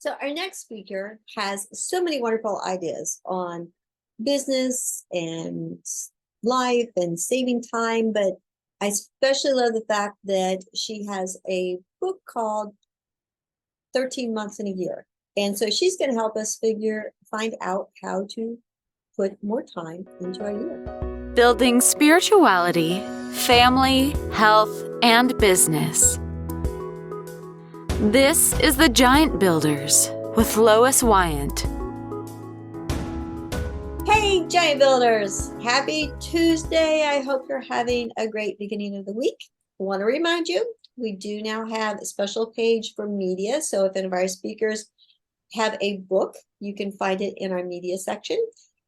So our next speaker has so many wonderful ideas on business and life and saving time, but I especially love the fact that she has a book called 13 Months in a Year. And so she's going to help us find out how to put more time into our year. Building spirituality, family, health, and business. This is The Giant Builders with Lois Wyant. Hey, Giant Builders! Happy Tuesday. I hope you're having a great beginning of the week. I want to remind you, we do now have a special page for media. So if any of our speakers have a book, you can find it in our media section.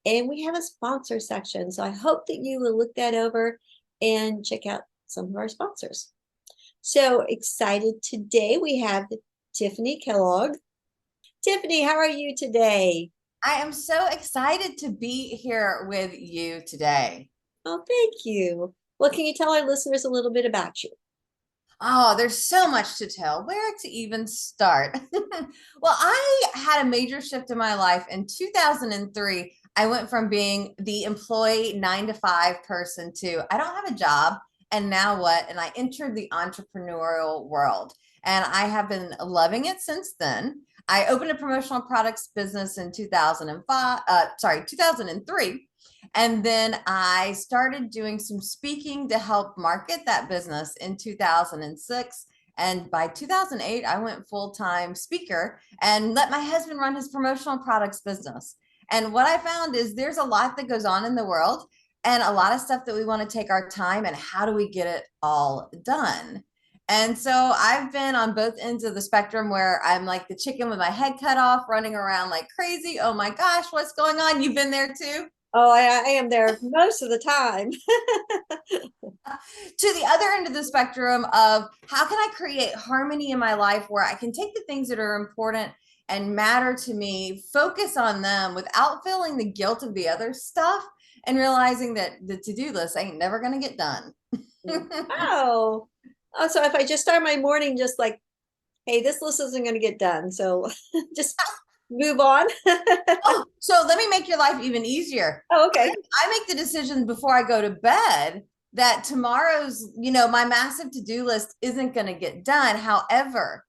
And we have a sponsor section. So I hope that you will look that over and check out some of our sponsors. So excited today. We have Tiffany Kellogg. Tiffany, how are you today? I am so excited to be here with you today. Oh, thank you. Well, can you tell our listeners a little bit about you? Oh, there's so much to tell. Where to even start? Well, I had a major shift in my life. In 2003, I went from being the employee 9 to 5 person to I don't have a job. And now what? And I entered the entrepreneurial world. And I have been loving it since then. I opened a promotional products business in 2003. And then I started doing some speaking to help market that business in 2006. And by 2008, I went full-time speaker and let my husband run his promotional products business. And what I found is there's a lot that goes on in the world and a lot of stuff that we want to take our time and how do we get it all done? And so I've been on both ends of the spectrum where I'm like the chicken with my head cut off, running around like crazy. Oh my gosh, what's going on? You've been there too? Oh, I am there most of the time. To the other end of the spectrum of how can I create harmony in my life where I can take the things that are important and matter to me, focus on them without feeling the guilt of the other stuff and realizing that the to-do list ain't never going to get done. Oh, so if I just start my morning just like, hey, this list isn't going to get done. So just move on. Oh, so let me make your life even easier. Oh, okay. I make the decision before I go to bed that tomorrow's, my massive to-do list isn't going to get done. However,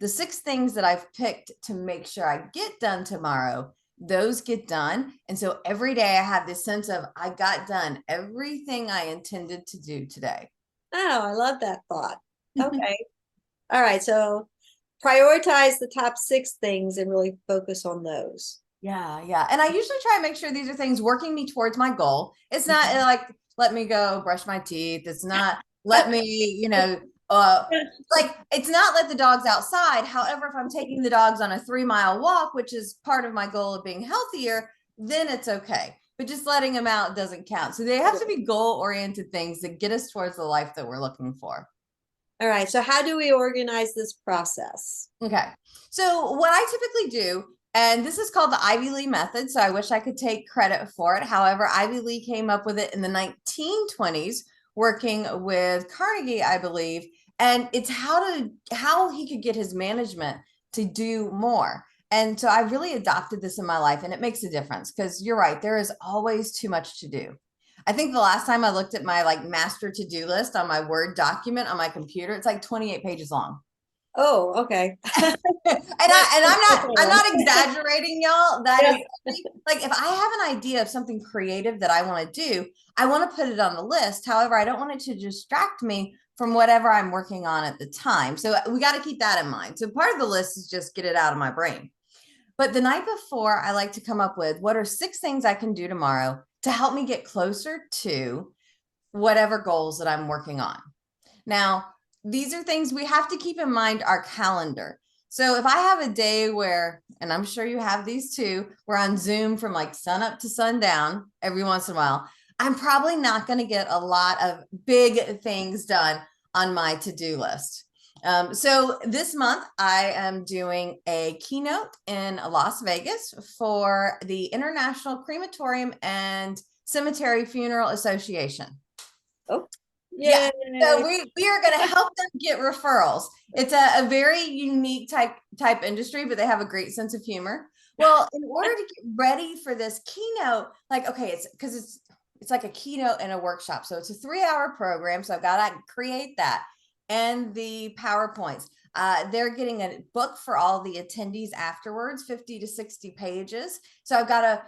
the 6 things that I've picked to make sure I get done tomorrow, those get done. And so every day I have this sense of I got done everything I intended to do today. Oh, I love that thought. Okay. All right. So prioritize the top 6 things and really focus on those. Yeah. And I usually try and make sure these are things working me towards my goal. It's not like, let me go brush my teeth. It's not, let me, like it's not let the dogs outside. However, if I'm taking the dogs on a 3-mile walk, which is part of my goal of being healthier, then it's okay. But just letting them out doesn't count. So they have to be goal-oriented things that get us towards the life that we're looking for. All right. So how do we organize this process? Okay. So what I typically do, and this is called the Ivy Lee method. So I wish I could take credit for it. However, Ivy Lee came up with it in the 1920s, working with Carnegie, I believe. And it's how he could get his management to do more. And so I really adopted this in my life, and it makes a difference because you're right. There is always too much to do. I think the last time I looked at my master to-do list on my Word document on my computer, it's like 28 pages long. Oh, okay. and I'm not exaggerating, y'all. That is like if I have an idea of something creative that I want to do, I want to put it on the list. However, I don't want it to distract me from whatever I'm working on at the time. So we got to keep that in mind. So part of the list is just get it out of my brain. But the night before, I like to come up with what are 6 things I can do tomorrow to help me get closer to whatever goals that I'm working on. Now, these are things we have to keep in mind our calendar. So if I have a day where, and I'm sure you have these too, we're on Zoom from like sun up to sundown every once in a while, I'm probably not going to get a lot of big things done on my to-do list. So this month I am doing a keynote in Las Vegas for the International Crematorium and Cemetery Funeral Association. Oh. Yeah. Yay. So we are going to help them get referrals. It's a very unique type industry, but they have a great sense of humor. Well, in order to get ready for this keynote, like, okay, it's like a keynote and a workshop. So it's a 3-hour program. So I've got to create that and the PowerPoints. They're getting a book for all the attendees afterwards, 50 to 60 pages. So I've got to,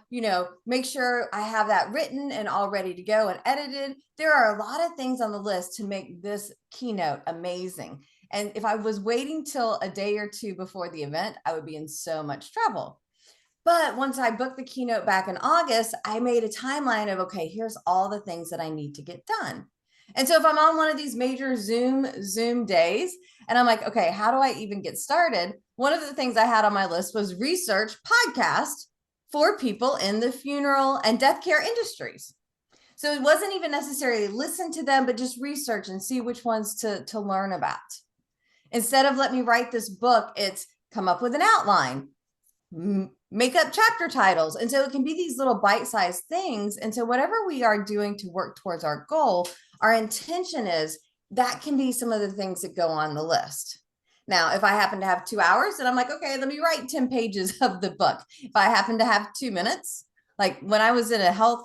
make sure I have that written and all ready to go and edited. There are a lot of things on the list to make this keynote amazing. And if I was waiting till a day or two before the event, I would be in so much trouble. But once I booked the keynote back in August, I made a timeline of, okay, here's all the things that I need to get done. And so if I'm on one of these major Zoom days, and I'm like, okay, how do I even get started? One of the things I had on my list was research podcast for people in the funeral and death care industries. So it wasn't even necessarily listen to them, but just research and see which ones to learn about. Instead of let me write this book, it's come up with an outline, make up chapter titles. And so it can be these little bite-sized things. And so whatever we are doing to work towards our goal, our intention is that can be some of the things that go on the list. Now, if I happen to have 2 hours, then I'm like, okay, let me write 10 pages of the book. If I happen to have 2 minutes, like when I was in a health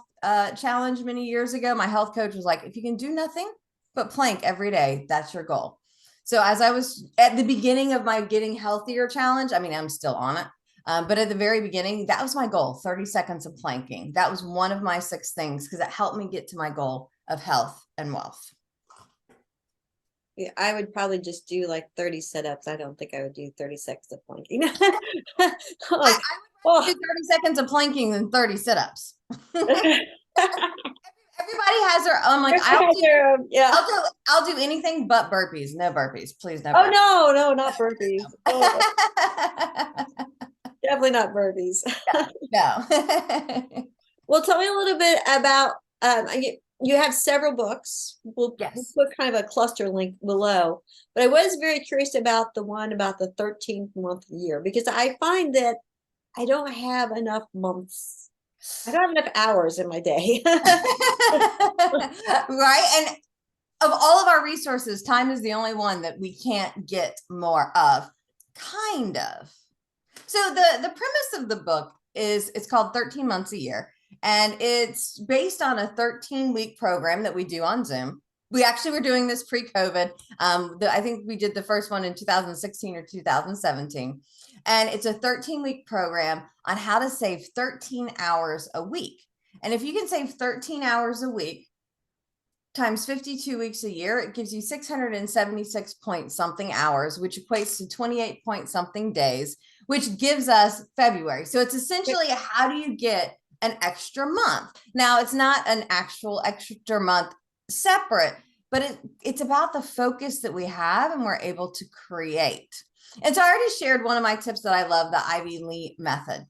challenge many years ago, my health coach was like, if you can do nothing but plank every day, that's your goal. So as I was at the beginning of my getting healthier challenge, I mean, I'm still on it. But at the very beginning, that was my goal, 30 seconds of planking. That was one of my 6 things because it helped me get to my goal of health and wealth. Yeah, I would probably just do like 30 sit-ups. I don't think I would do 30 seconds of planking. I would do 30 seconds of planking and 30 sit-ups. Everybody has their own, like, I'll do anything but burpees. No burpees, please. No burpees. Oh, no, not burpees. Oh, definitely not burpees. No. Well, tell me a little bit about, you have several books. We'll put kind of a cluster link below, but I was very curious about the one about the 13th month of the year, because I find that I don't have enough months. I don't have enough hours in my day. Right. And of all of our resources, time is the only one that we can't get more of, kind of. So the premise of the book is it's called 13 Months a Year. And it's based on a 13-week program that we do on Zoom. We actually were doing this pre-COVID. I think we did the first one in 2016 or 2017. And it's a 13-week program on how to save 13 hours a week. And if you can save 13 hours a week times 52 weeks a year, it gives you 676 point something hours, which equates to 28 point something days, which gives us February. So it's essentially how do you get an extra month? Now, it's not an actual extra month separate, but it's about the focus that we have and we're able to create. And so I already shared one of my tips that I love, the Ivy Lee method.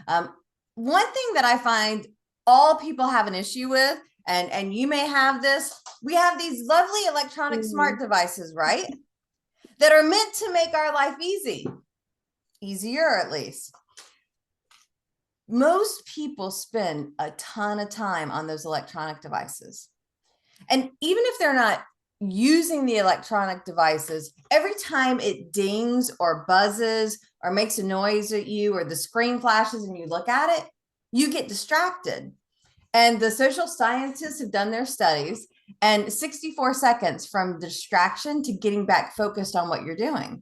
One thing that I find all people have an issue with, and you may have this, we have these lovely electronic smart devices, right? That are meant to make our life easier at least. Most people spend a ton of time on those electronic devices. And even if they're not using the electronic devices, every time it dings or buzzes or makes a noise at you or the screen flashes and you look at it, you get distracted. And the social scientists have done their studies, and 64 seconds from distraction to getting back focused on what you're doing.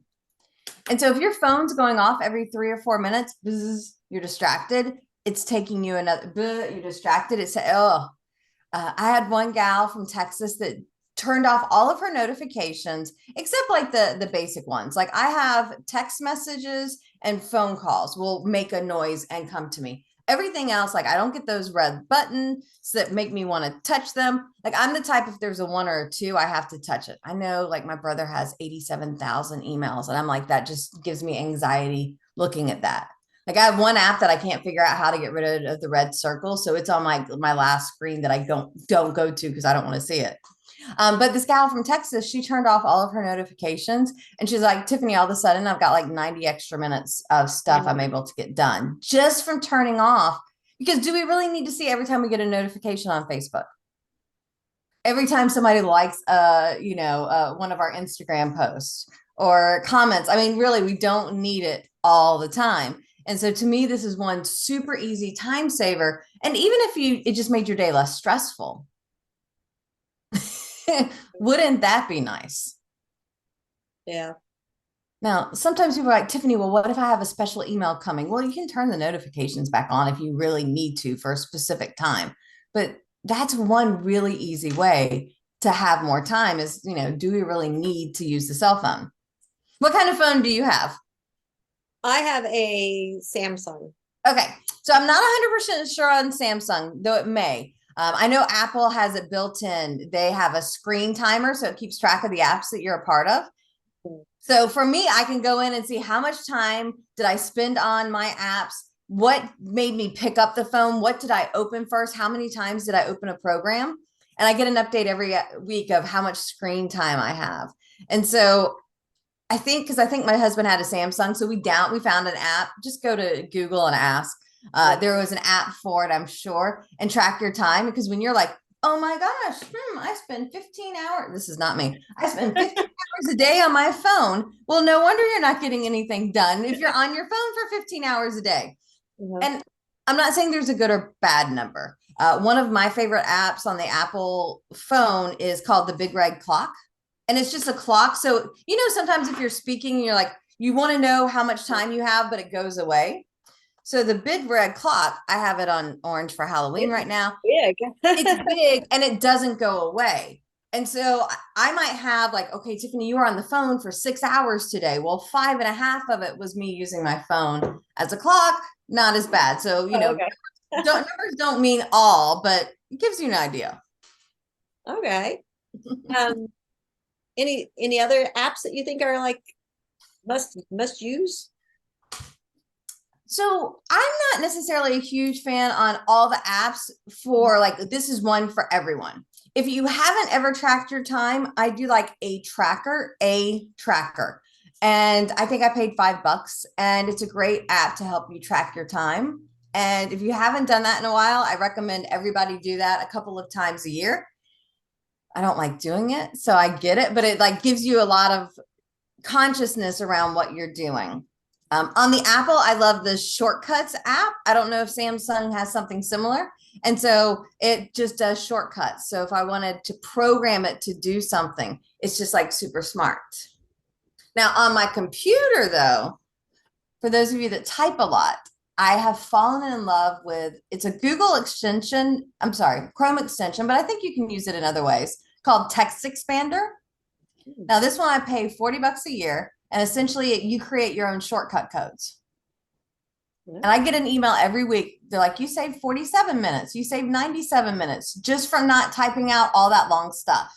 And so if your phone's going off every 3 or 4 minutes, bzz, you're distracted. It's taking you another, you're distracted. It's, I had one gal from Texas that turned off all of her notifications, except like the basic ones. Like I have text messages and phone calls will make a noise and come to me. Everything else, like I don't get those red buttons that make me want to touch them. Like I'm the type, if there's a 1 or a 2, I have to touch it. I know like my brother has 87,000 emails and I'm like, that just gives me anxiety looking at that. Like I have one app that I can't figure out how to get rid of the red circle. So it's on my last screen that I don't go to because I don't want to see it. But this gal from Texas, she turned off all of her notifications and she's like, Tiffany, all of a sudden I've got like 90 extra minutes of stuff I'm able to get done just from turning off. Because do we really need to see every time we get a notification on Facebook? every time somebody likes, one of our Instagram posts or comments. I mean, really, we don't need it all the time. And so to me, this is one super easy time saver. And even if it just made your day less stressful, wouldn't that be nice? Yeah. Now, sometimes people are like, Tiffany, well, what if I have a special email coming? Well, you can turn the notifications back on if you really need to for a specific time. But that's one really easy way to have more time is, do we really need to use the cell phone? What kind of phone do you have? I have a Samsung. Okay. So I'm not 100% sure on Samsung, though it may. I know Apple has it built in. They have a screen timer, so it keeps track of the apps that you're a part of. So for me, I can go in and see how much time did I spend on my apps? What made me pick up the phone? What did I open first? How many times did I open a program? And I get an update every week of how much screen time I have. And so because I think my husband had a Samsung, so we found an app. Just go to Google and ask. There was an app for it, I'm sure, and track your time. Because when you're like, oh my gosh, I spend 15 hours. This is not me. I spend 15 hours a day on my phone. Well, no wonder you're not getting anything done if you're on your phone for 15 hours a day. Mm-hmm. And I'm not saying there's a good or bad number. One of my favorite apps on the Apple phone is called the Big Red Clock. And it's just a clock. So, sometimes if you're speaking, you're like, you want to know how much time you have, but it goes away. So the Big Red Clock, I have it on orange for Halloween right now. Big. It's big and it doesn't go away. And so I might have like, okay, Tiffany, you were on the phone for 6 hours today. Well, 5.5 of it was me using my phone as a clock. Not as bad. So, Okay. numbers don't mean all, but it gives you an idea. Okay. Any other apps that you think are like must use? So I'm not necessarily a huge fan on all the apps for like, this is one for everyone. If you haven't ever tracked your time, I do like a tracker. And I think I paid $5 and it's a great app to help you track your time. And if you haven't done that in a while, I recommend everybody do that a couple of times a year. I don't like doing it, so I get it, but it like gives you a lot of consciousness around what you're doing. On the Apple, I love the Shortcuts app. I don't know if Samsung has something similar. And so it just does shortcuts. So if I wanted to program it to do something, it's just like super smart. Now on my computer though, for those of you that type a lot, I have fallen in love with, it's a Google extension. I'm sorry, Chrome extension, but I think you can use it in other ways, called Text Expander. Now this one I pay $40 a year. And essentially you create your own shortcut codes. Yeah. And I get an email every week. They're like, you saved 47 minutes. You saved 97 minutes just from not typing out all that long stuff.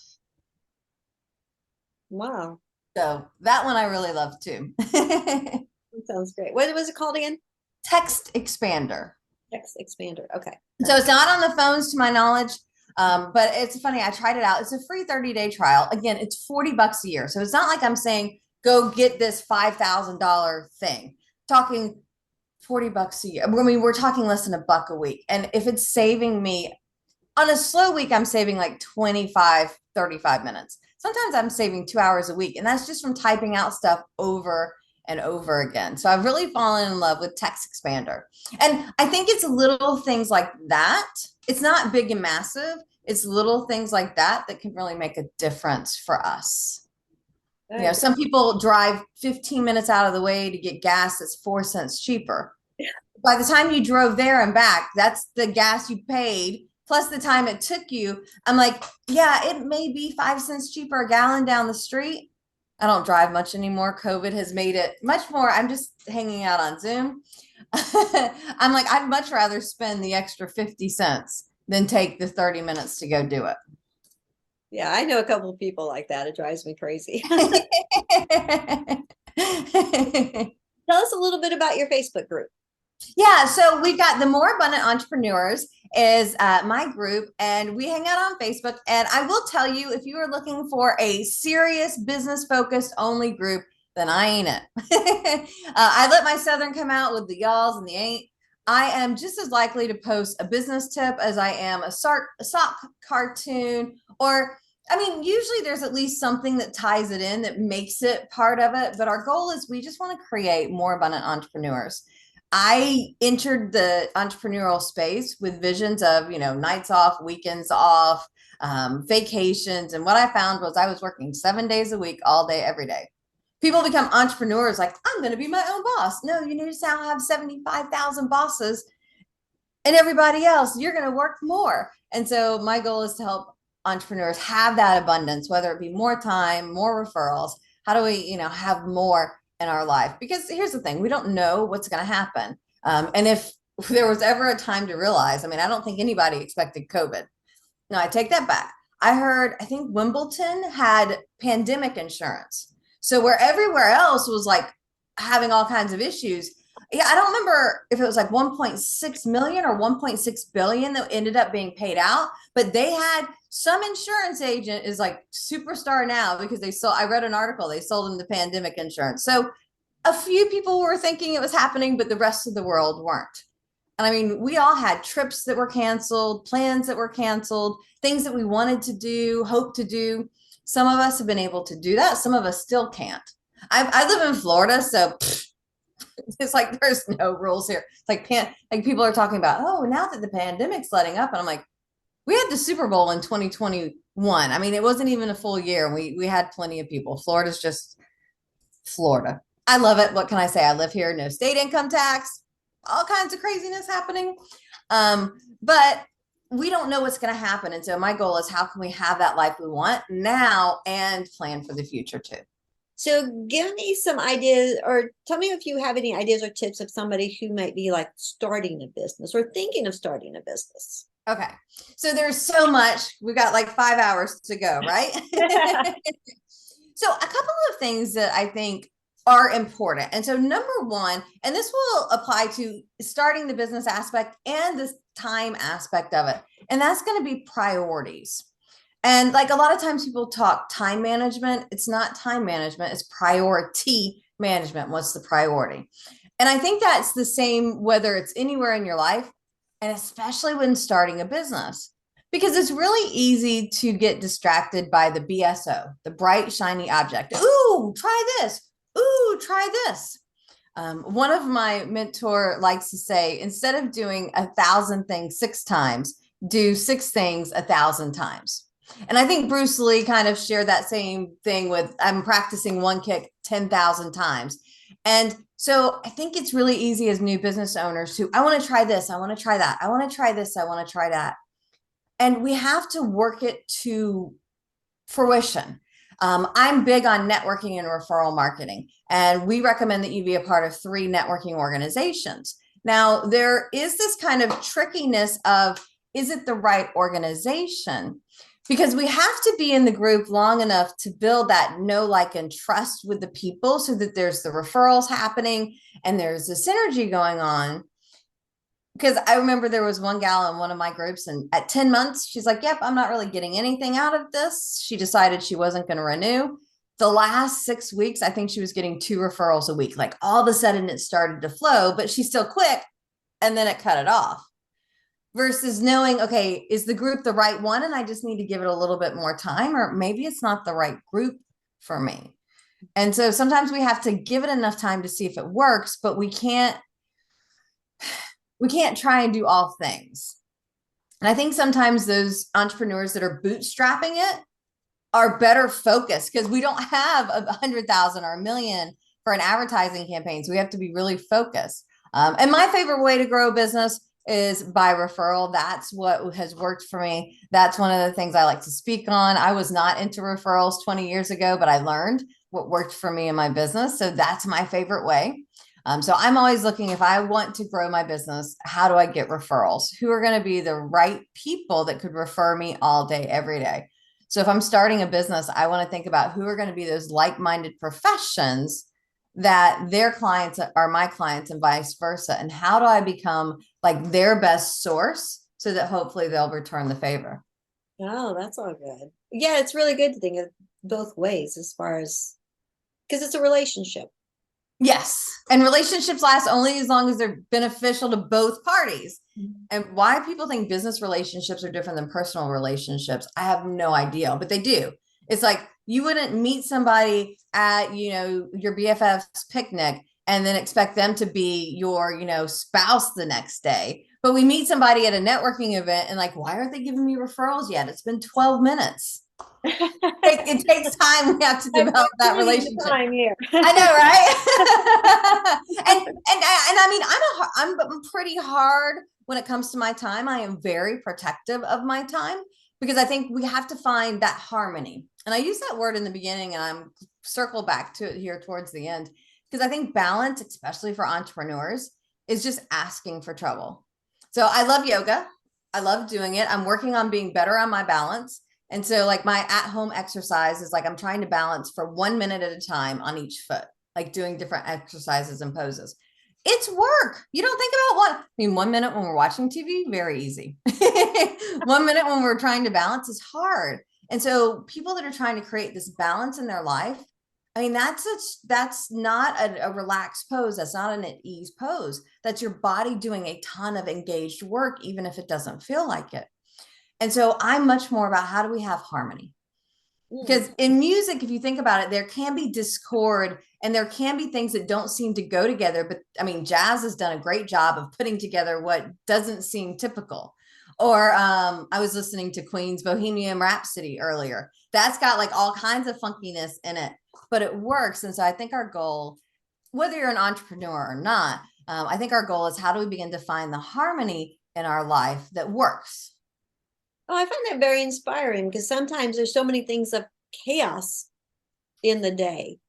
Wow. So that one I really love too. That sounds great. What was it called again? Text Expander. Text Expander. Okay. So it's not on the phones to my knowledge. But it's funny. I tried it out. It's a free 30-day trial. Again, it's $40 a year. So it's not like I'm saying, go get this $5,000 thing. Talking $40 a year. I mean, we're talking less than $1 a week. And if it's saving me on a slow week, I'm saving like 25, 35 minutes. Sometimes I'm saving 2 hours a week. And that's just from typing out stuff over and over again. So I've really fallen in love with Text Expander. And I think it's little things like that. It's not big and massive. It's little things like that that can really make a difference for us. Some people drive 15 minutes out of the way to get gas that's 4 cents cheaper. By the time you drove there and back, that's the gas you paid plus the time it took you. I'm like, yeah, it may be 5 cents cheaper a gallon down the street. I don't drive much anymore. COVID has made it much more. I'm just hanging out on Zoom. I'm like, I'd much rather spend the extra 50 cents than take the 30 minutes to go do it. Yeah, I know a couple of people like that. It drives me crazy. Tell us a little bit about your Facebook group. Yeah, so we've got the More Abundant Entrepreneurs is my group, and we hang out on Facebook. And I will tell you, if you are looking for a serious business-focused only group, then I ain't it. I let my Southern come out with the y'alls and the ain't. I am just as likely to post a business tip as I am a sock cartoon Or, I mean, usually there's at least something that ties it in that makes it part of it. But our goal is we just want to create more abundant entrepreneurs. I entered the entrepreneurial space with visions of, nights off, weekends off, vacations. And what I found was I was working 7 days a week, all day, every day. People become entrepreneurs like, I'm going to be my own boss. No, you need to now have 75,000 bosses and everybody else, you're going to work more. And so my goal is to help entrepreneurs have that abundance, whether it be more time, more referrals. How do we, have more in our life? Because here's the thing, we don't know what's going to happen. And if there was ever a time to realize, I don't think anybody expected COVID. No, I take that back. I think Wimbledon had pandemic insurance. So where everywhere else was like having all kinds of issues. Yeah, I don't remember if it was like 1.6 million or 1.6 billion that ended up being paid out, but they had some insurance agent is like superstar now because I read an article, they sold them the pandemic insurance. So a few people were thinking it was happening, but the rest of the world weren't. And we all had trips that were canceled, plans that were canceled, things that we wanted to do, hope to do. Some of us have been able to do that. Some of us still can't. I live in Florida, so it's like there's no rules here. It's like people are talking about, oh, now that the pandemic's letting up, and I'm like, we had the Super Bowl in 2021. It wasn't even a full year. We had plenty of people. Florida's just Florida. I love it. What can I say? I live here, no state income tax, all kinds of craziness happening. But we don't know what's going to happen. And so my goal is how can we have that life we want now and plan for the future too? So give me some ideas, or tell me if you have any ideas or tips of somebody who might be like starting a business or thinking of starting a business. Okay. So there's so much. We've got like 5 hours to go, right? So a couple of things that I think are important. And so number one, and this will apply to starting the business aspect and the time aspect of it, and that's going to be priorities. And like a lot of times people talk time management. It's not time management, it's priority management. What's the priority? And I think that's the same whether it's anywhere in your life, and especially when starting a business, because it's really easy to get distracted by the BSO, the bright, shiny object. Ooh, try this. Ooh, try this. One of my mentor likes to say, instead of doing 1,000 things 6 times, do 6 things 1,000 times. And I think Bruce Lee kind of shared that same thing with, I'm practicing one kick 10,000 times. And so I think it's really easy as new business owners to, I want to try this. I want to try that. I want to try this. I want to try that. And we have to work it to fruition. I'm big on networking and referral marketing, and we recommend that you be a part of 3 networking organizations. Now, there is this kind of trickiness of, is it the right organization? Because we have to be in the group long enough to build that know, like, and trust with the people so that there's the referrals happening and there's the synergy going on. Because I remember there was one gal in one of my groups, and at 10 months, she's like, yep, I'm not really getting anything out of this. She decided she wasn't going to renew. The last 6 weeks, I think she was getting 2 referrals a week. Like all of a sudden it started to flow, but she still quit and then it cut it off. Versus knowing, okay, is the group the right one? And I just need to give it a little bit more time, or maybe it's not the right group for me. And so sometimes we have to give it enough time to see if it works, but we can't try and do all things. And I think sometimes those entrepreneurs that are bootstrapping it are better focused because we don't have 100,000 or 1 million for an advertising campaign. So we have to be really focused. And my favorite way to grow a business is by referral. That's what has worked for me. That's one of the things I like to speak on. I was not into referrals 20 years ago, but I learned what worked for me in my business. So that's my favorite way. So I'm always looking, if I want to grow my business, how do I get referrals? Who are going to be the right people that could refer me all day, every day? So if I'm starting a business, I want to think about who are going to be those like-minded professions that their clients are my clients and vice versa. And how do I become like their best source so that hopefully they'll return the favor? Oh, that's all good. Yeah, it's really good to think of both ways as far as, because it's a relationship. Yes. And relationships last only as long as they're beneficial to both parties. And why people think business relationships are different than personal relationships, I have no idea, but they do. It's like you wouldn't meet somebody at, your BFF's picnic and then expect them to be your, spouse the next day. But we meet somebody at a networking event and like, why aren't they giving me referrals yet? It's been 12 minutes. It takes time. We have to develop that relationship. Time here. I know, right? and I mean, I'm pretty hard when it comes to my time. I am very protective of my time because I think we have to find that harmony. And I use that word in the beginning, and I'm circle back to it here towards the end because I think balance, especially for entrepreneurs, is just asking for trouble. So I love yoga. I love doing it. I'm working on being better on my balance. And so like my at-home exercise is like, I'm trying to balance for 1 minute at a time on each foot, like doing different exercises and poses. It's work. You don't think about 1 minute when we're watching TV, very easy. 1 minute when we're trying to balance is hard. And so people that are trying to create this balance in their life, I mean, that's not a relaxed pose. That's not an at ease pose. That's your body doing a ton of engaged work, even if it doesn't feel like it. And so I'm much more about how do we have harmony? Because in music, if you think about it, there can be discord and there can be things that don't seem to go together. But I mean, jazz has done a great job of putting together what doesn't seem typical. Or I was listening to Queen's Bohemian Rhapsody earlier. That's got like all kinds of funkiness in it, but it works. And so I think our goal, whether you're an entrepreneur or not, I think our goal is how do we begin to find the harmony in our life that works? Oh, I find that very inspiring because sometimes there's so many things of chaos in the day.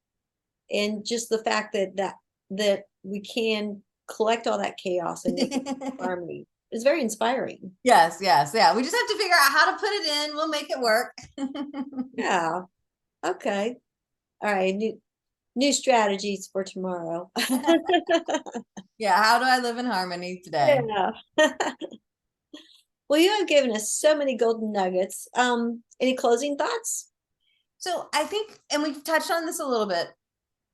And just the fact that we can collect all that chaos and make it harmony is very inspiring. Yes. Yeah. We just have to figure out how to put it in. We'll make it work. Yeah. Okay. All right. New strategies for tomorrow. Yeah. How do I live in harmony today? Yeah. Well, you have given us so many golden nuggets. Any closing thoughts? So I think, and we've touched on this a little bit,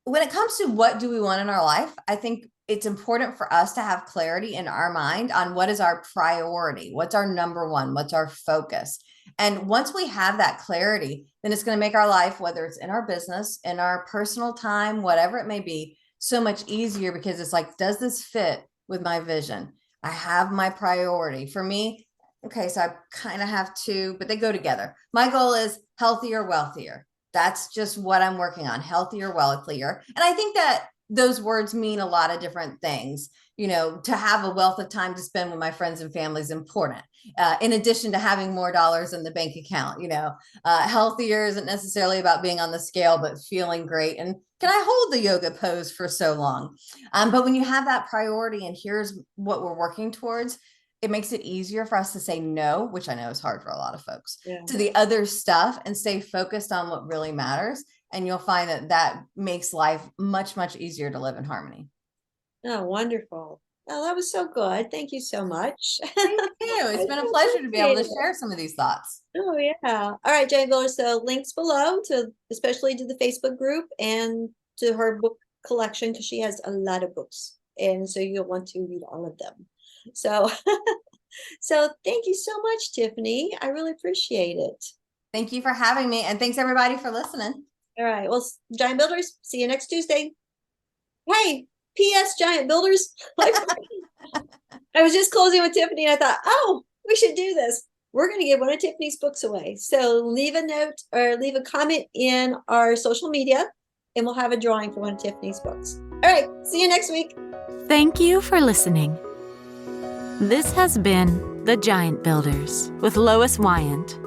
when it comes to what do we want in our life, I think it's important for us to have clarity in our mind on what is our priority, what's our number one, what's our focus. And once we have that clarity, then it's going to make our life, whether it's in our business, in our personal time, whatever it may be, so much easier because it's like, does this fit with my vision? I have my priority. For me, okay, so I kind of have two, but they go together. My goal is healthier, wealthier. That's just what I'm working on, healthier, wealthier. And I think that those words mean a lot of different things. To have a wealth of time to spend with my friends and family is important. In addition to having more dollars in the bank account, healthier isn't necessarily about being on the scale, but feeling great. And can I hold the yoga pose for so long? But when you have that priority and here's what we're working towards, it makes it easier for us to say no, which I know is hard for a lot of folks, to the other stuff and stay focused on what really matters. And you'll find that makes life much, much easier to live in harmony. Oh, wonderful. Oh, that was so good. Thank you so much. Thank you. It's been a pleasure to be able to share some of these thoughts. Oh, yeah. All right, Giant Builders. So links below especially to the Facebook group and to her book collection because she has a lot of books. And so you'll want to read all of them. So, so thank you so much, Tiffany. I really appreciate it. Thank you for having me. And thanks everybody for listening. All right. Well, Giant Builders, see you next Tuesday. Hey, P.S. Giant Builders. I was just closing with Tiffany and I thought, oh, we should do this. We're going to give one of Tiffany's books away. So leave a note or leave a comment in our social media and we'll have a drawing for one of Tiffany's books. All right. See you next week. Thank you for listening. This has been The Giant Builders with Lois Wyant.